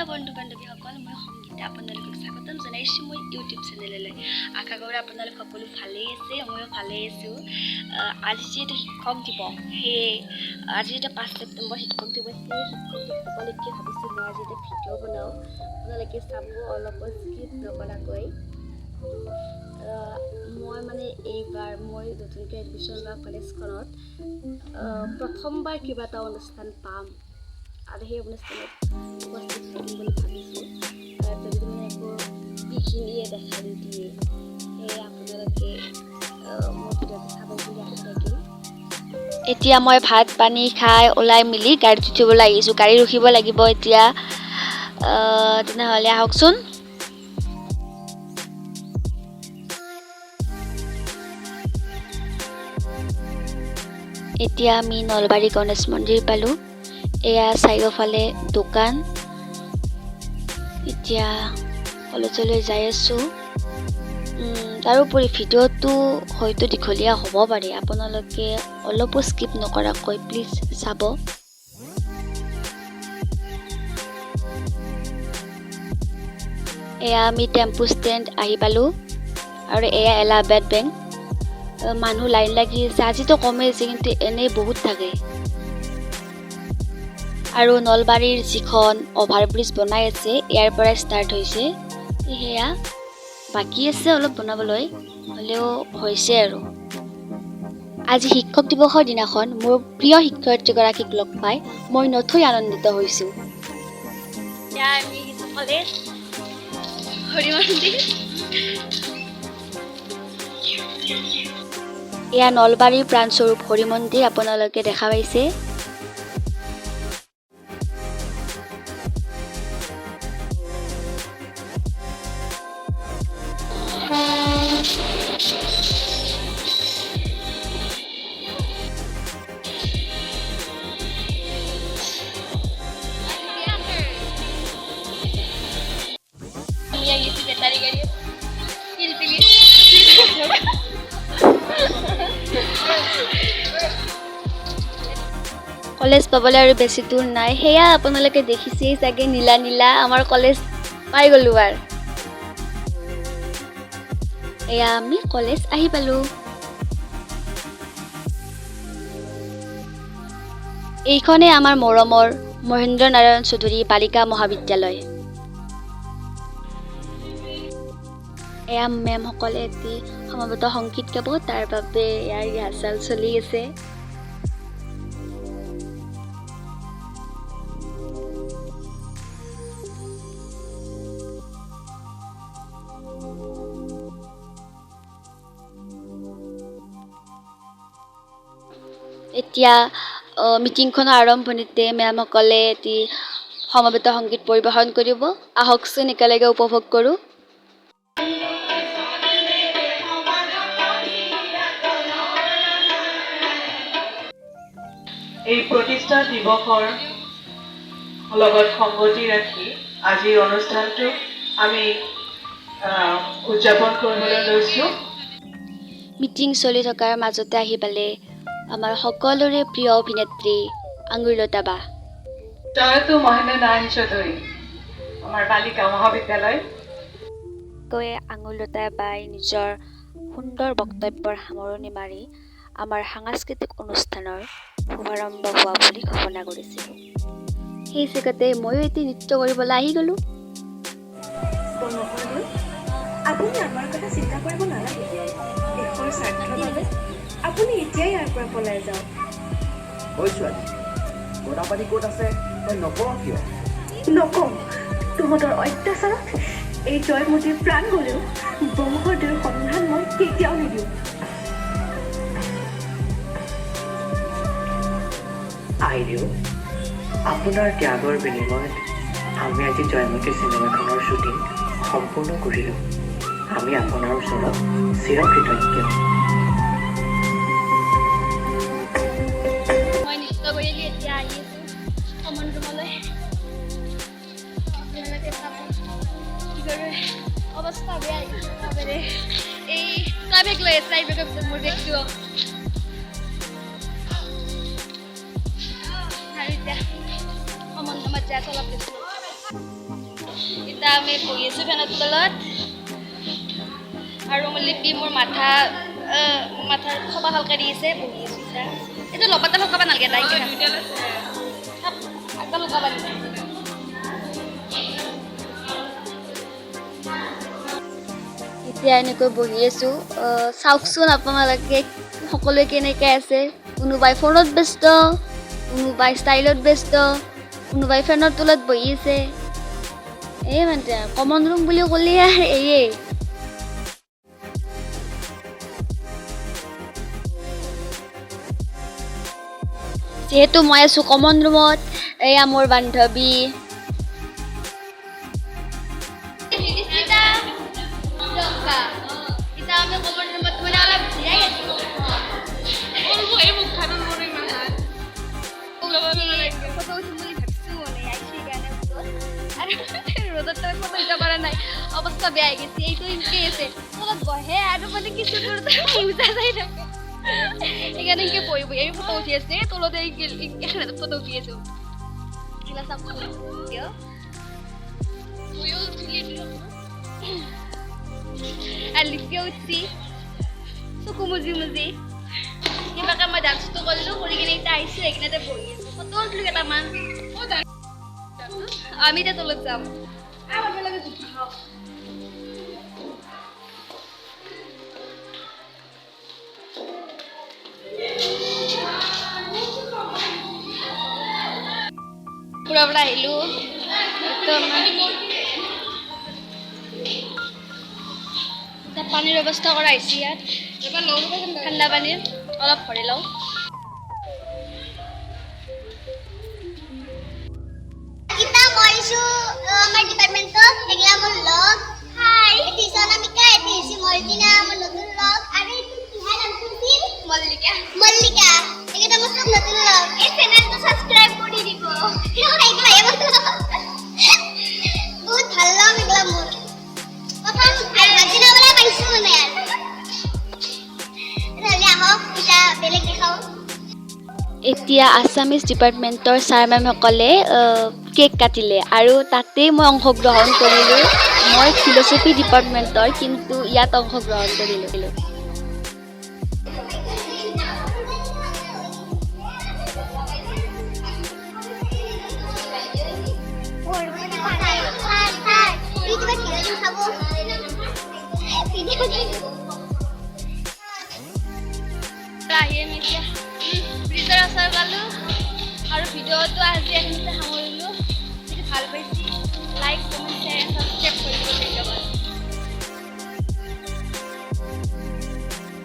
নমস্কাৰ বন্ধু বান্ধৱীসকল, মই সংগীতা আপোনালোকক স্বাগতম জনাইছোঁ মোৰ ইউটিউব চেনেললৈ। আশা কৰোঁ আপোনালোক সকলো ভালেই আছে, ময়ো ভালেই আছোঁ। আজি যিহেতু শিক্ষক দিৱস, সেয়ে আজি যেতিয়া 5 ছেপ্টেম্বৰ শিক্ষক দিৱস, সেই শিক্ষক দিৱস উপলক্ষে ভাবিছোঁ মই আজি এটা ভিডিঅ' বনাওঁ, আপোনালোকে চাব অলপো স্কিপ নকৰাকৈ। মই মানে এইবাৰ মই নতুনকৈ এডমিশ্যন লোৱা কলেজখনত প্ৰথমবাৰ কিবা এটা অনুষ্ঠান পাম আৰু সেই অনুষ্ঠানত উপস্থিত থাকিম বুলি ভাবিছোঁ। যদি মানে একো বিঘিনিয়ে দেখা নিদিয়ে, সেয়ে আপোনালোকে মোৰ ভিডিঅ'টো চাব বুলি আশা থাকিল। এতিয়া মই ভাত পানী খাই ওলাই মেলি গাড়ীত উঠিবলৈ আহিছোঁ। গাড়ী ৰখিব লাগিব এতিয়া, তেনেহ'লে আহকচোন। এতিয়া আমি নলবাৰী গণেশ মন্দিৰ পালোঁ। এয়া চাৰিওফালে দোকান। এতিয়া কলেজলৈ যাই আছোঁ। তাৰোপৰি ভিডিঅ'টো হয়তো দীঘলীয়া হ'ব পাৰে, আপোনালোকে অলপো স্কিপ নকৰাকৈ প্লিজ চাব। এয়া আমি টেম্পু ষ্টেণ্ড আহি পালোঁ আৰু এয়া এলাহাবাদ বেংক। মানুহ লাইন লাগি আছে, আজিতো কমেই আছে কিন্তু এনেই বহুত থাকে। আৰু নলবাৰীৰ যিখন অভাৰব্ৰিজ বনাই আছে, ইয়াৰ পৰাই ষ্টাৰ্ট হৈছে। সেয়া বাকী আছে অলপ বনাবলৈ, হ'লেও হৈছে আৰু। আজি শিক্ষক দিৱসৰ দিনাখন মোৰ প্ৰিয় শিক্ষয়িত্ৰীগৰাকীক লগ পাই মই নথৈ আনন্দিত হৈছোঁ। এয়া নলবাৰীৰ প্ৰাণস্বৰূপ হৰি মন্দিৰ আপোনালোকে দেখা পাইছে। কলেজ পাবলৈ আৰু বেছি দূৰ নাই। সেয়া আপোনালোকে দেখিছেই চাগে, নীলা নীলা আমাৰ কলেজ পাই গ'লোঁ আৰু। এয়া আমি কলেজ আহি পালোঁ। এইখনেই আমাৰ মৰমৰ মহেন্দ্ৰ নাৰায়ণ চৌধুৰী বালিকা মহাবিদ্যালয়। এয়া মেমসকলে এটি সমাবেত সংগীত গাব, তাৰ বাবে ইয়াৰ ৰিহাৰ্চেল চলি আছে। এতিয়া মিটিংখনৰ আৰম্ভণিতে মেমসকলে এটি সমবেত সংগীত পৰিৱেশন কৰিব। আহকচোন একেলগে উপভোগ কৰোঁ। এই প্ৰতিষ্ঠা দিৱসৰ লগত সংগতি ৰাখি আজিৰ অনুষ্ঠানটো আমি উদযাপন কৰিবলৈ লৈছোঁ। মিটিং চলি থকাৰ মাজতে আহি পালে আমাৰ সকলোৰে প্ৰিয় অভিনেত্ৰী আঙুৰলতা বা। জয়তু মহেন্দ্ৰ নাৰায়ণ চৌধুৰী, আমাৰ বালিকা মহাবিদ্যালয়। আঙুৰলতা বাই নিজৰ সুন্দৰ বক্তব্যৰ সামৰণি মাৰি আমাৰ সাংস্কৃতিক অনুষ্ঠানৰ শুভাৰম্ভ হোৱা বুলি ঘোষণা কৰিছিলোঁ। সেই জেগাতে ময়ো এটি নৃত্য কৰিবলৈ আহি গ'লোঁ। আপুনি আমাৰ কথা চিন্তা কৰিব নালাগে। দেশৰ স্বাৰ্থৰ বাবে আপুনি এতিয়াই ইয়াৰ পৰা পলাই যাওক। ঐ ছোৱালী, গদাপানী ক'ত আছে তই নকওঁ কিয়? নকওঁ, তহঁতৰ অত্যাচাৰত এই জয়মতীৰ প্ৰাণ গ'লেও বংশৰ সন্ধান মই কেতিয়াও নিদিওঁ। আইদেউ, আপোনাৰ ত্যাগৰ বিনিময়ত আমি আজি জয়মতী চিনেমাখনৰ শ্বুটিং সম্পূৰ্ণ কৰিলোঁ। আমি আপোনাৰ ওচৰত চিৰকৃতজ্ঞ। মই নৃত্য কৰি এতিয়া আহি আছোঁ কমন ৰুমলৈ। আপোনালোকে চাব কি কৰোঁ, অৱস্থা বেয়া একেবাৰে। এই বেগ লৈ আছে, মোৰ বেগটো আৰু এতিয়া কমন ৰুমত যাই অলপ এতিয়া আমি বহি আছোঁ ফেনৰ তলত আৰু মোৰ লিপি মোৰ মাথাৰ খবা ভালকৈ দি আছে বহি আছোঁ এতিয়া এইটো লবাটা লগাব নালাগে তাই আগটা লগাব লাগে এতিয়া এনেকৈ বহি আছোঁ চাওকচোন আপোনালোকে সকলোৱে কেনেকৈ আছে কোনোবাই ফোনত ব্যস্ত কোনোবাই ষ্টাইলত ব্যস্ত কোনোবাই ফেনৰ তলত বহি আছে এই মানে কমন ৰুম বুলি ক'লে আৰু এয়ে যিহেতু মই আছোঁ কমন ৰুমত এয়া মোৰ বান্ধৱী আমি কমন ৰুমত মানে অলপ জিৰাই আছোঁ ফটো উঠিম বুলি ভাবিছোঁ মানে আহিছোঁ সেইকাৰণে ৰ'দত তলত ফটো উঠিব পৰা নাই অৱস্থা বেয়া হৈ গৈছে এইটো এনেকৈ আছে তলত বহে আৰু মানে কিছু মোজা যাই থাকে সেইকাৰণে এনেকৈ বহি বহি আমি ফটো উঠি আছে তলতে এখন ফটো উঠি আছোঁ এইগিলা চাব কিয় আৰু লিপিও উঠছি চকু মুজি মুজি কিবাকে মই ডান্সটো কৰিলোঁ কৰি কিনে এতিয়া আহিছোঁ এইখিনিতে বহি আছোঁ ফটো উঠিলোঁ কেইটামান আমি এতিয়া তলত যাম পুৰা পৰা আহিলোঁ পানীৰ ব্যৱস্থা কৰা হৈছে ইয়াত ঠাণ্ডা পানীৰ অলপ ভৰি লওঁ kita mau isu my departmental egla mo log hi iti sonamika iti si Moltina mo notun log are itu kihan ang tusil Mollika egita mo sub notun log e channel to subscribe kori dibo egla ebo bahut bhal lag egla mo prothom ajina bala paisu mane yaar rale aho kita beleg dekhao এতিয়া Assamese ডিপাৰ্টমেণ্টৰ sir মেমসকলে cake কাটিলে আৰু তাতেই মই অংশগ্ৰহণ কৰিলোঁ মই philosophy ডিপাৰ্টমেণ্টৰ কিন্তু ইয়াত অংশগ্ৰহণ কৰিলোঁ আহিম এতিয়া ব্ৰিজৰ আচাৰ পালোঁ আৰু ভিডিঅ'টো আজি এইখিনিতে সামৰিলোঁ